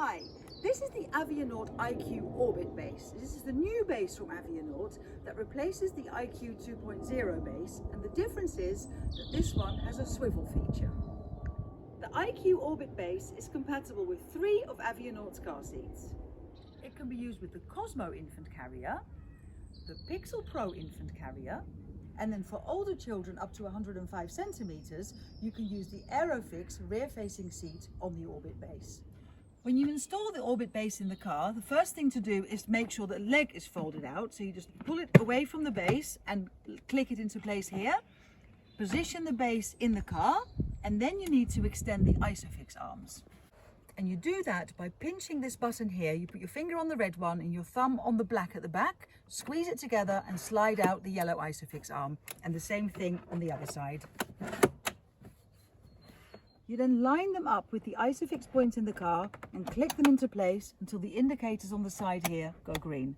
Hi, this is the Avionaut IQ Orbit base. This is the new base from Avionaut that replaces the IQ 2.0 base, and the difference is that this one has a swivel feature. The IQ Orbit base is compatible with 3 of Avionaut's car seats. It can be used with the Cosmo infant carrier, the Pixel Pro infant carrier, and then for older children up to 105 centimeters, you can use the Aerofix rear-facing seat on the Orbit base. When you install the Orbit base in the car, the first thing to do is make sure the leg is folded out. So you just pull it away from the base and click it into place here. Position the base in the car, and then you need to extend the ISOfix arms. And you do that by pinching this button here. You put your finger on the red one and your thumb on the black at the back, squeeze it together and slide out the yellow ISOfix arm. And the same thing on the other side. You then line them up with the ISOfix points in the car and click them into place until the indicators on the side here go green.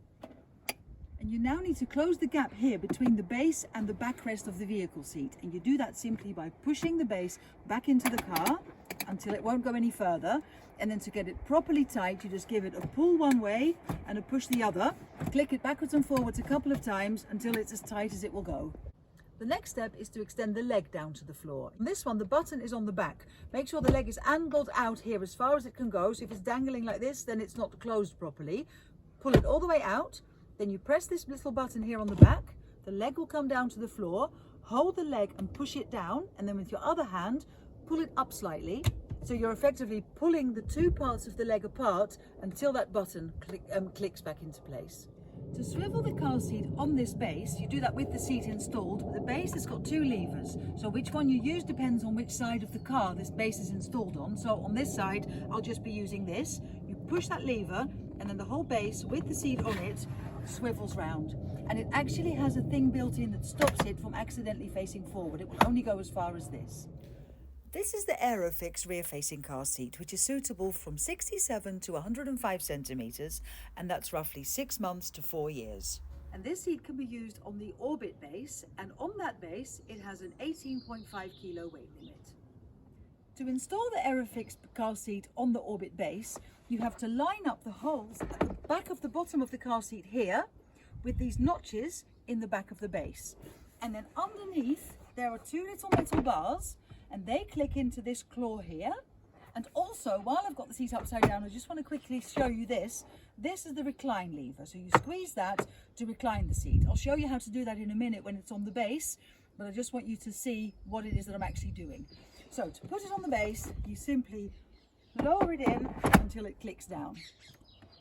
And you now need to close the gap here between the base and the backrest of the vehicle seat. And you do that simply by pushing the base back into the car until it won't go any further. And then to get it properly tight, you just give it a pull one way and a push the other. Click it backwards and forwards a couple of times until it's as tight as it will go. The next step is to extend the leg down to the floor. On this one, the button is on the back. Make sure the leg is angled out here as far as it can go. So if it's dangling like this, then it's not closed properly. Pull it all the way out. Then you press this little button here on the back. The leg will come down to the floor. Hold the leg and push it down. And then with your other hand, pull it up slightly. So you're effectively pulling the 2 parts of the leg apart until that button clicks back into place. To swivel the car seat on this base, you do that with the seat installed, but the base has got 2 levers. So which one you use depends on which side of the car this base is installed on. So on this side, I'll just be using this. You push that lever and then the whole base with the seat on it swivels round. And it actually has a thing built in that stops it from accidentally facing forward. It will only go as far as this. This is the Aerofix rear-facing car seat, which is suitable from 67 to 105 centimeters, and that's roughly 6 months to 4 years. And this seat can be used on the Orbit base, and on that base, it has an 18.5 kilo weight limit. To install the Aerofix car seat on the Orbit base, you have to line up the holes at the back of the bottom of the car seat here, with these notches in the back of the base. And then underneath, there are 2 little metal bars, and they click into this claw here. And also, while I've got the seat upside down, I just want to quickly show you this. This is the recline lever. So you squeeze that to recline the seat. I'll show you how to do that in a minute when it's on the base, but I just want you to see what it is that I'm actually doing. So to put it on the base, you simply lower it in until it clicks down.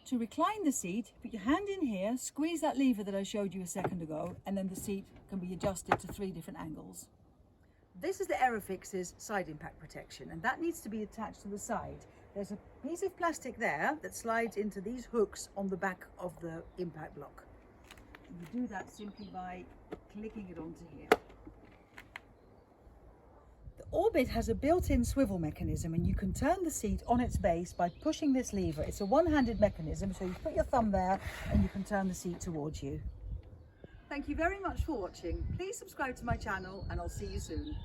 To recline the seat, put your hand in here, squeeze that lever that I showed you a second ago, and then the seat can be adjusted to 3 different angles. This is the Aerofix's side impact protection, and that needs to be attached to the side. There's a piece of plastic there that slides into these hooks on the back of the impact block. And you do that simply by clicking it onto here. The Orbit has a built-in swivel mechanism, and you can turn the seat on its base by pushing this lever. It's a one-handed mechanism, so you put your thumb there and you can turn the seat towards you. Thank you very much for watching. Please subscribe to my channel and I'll see you soon.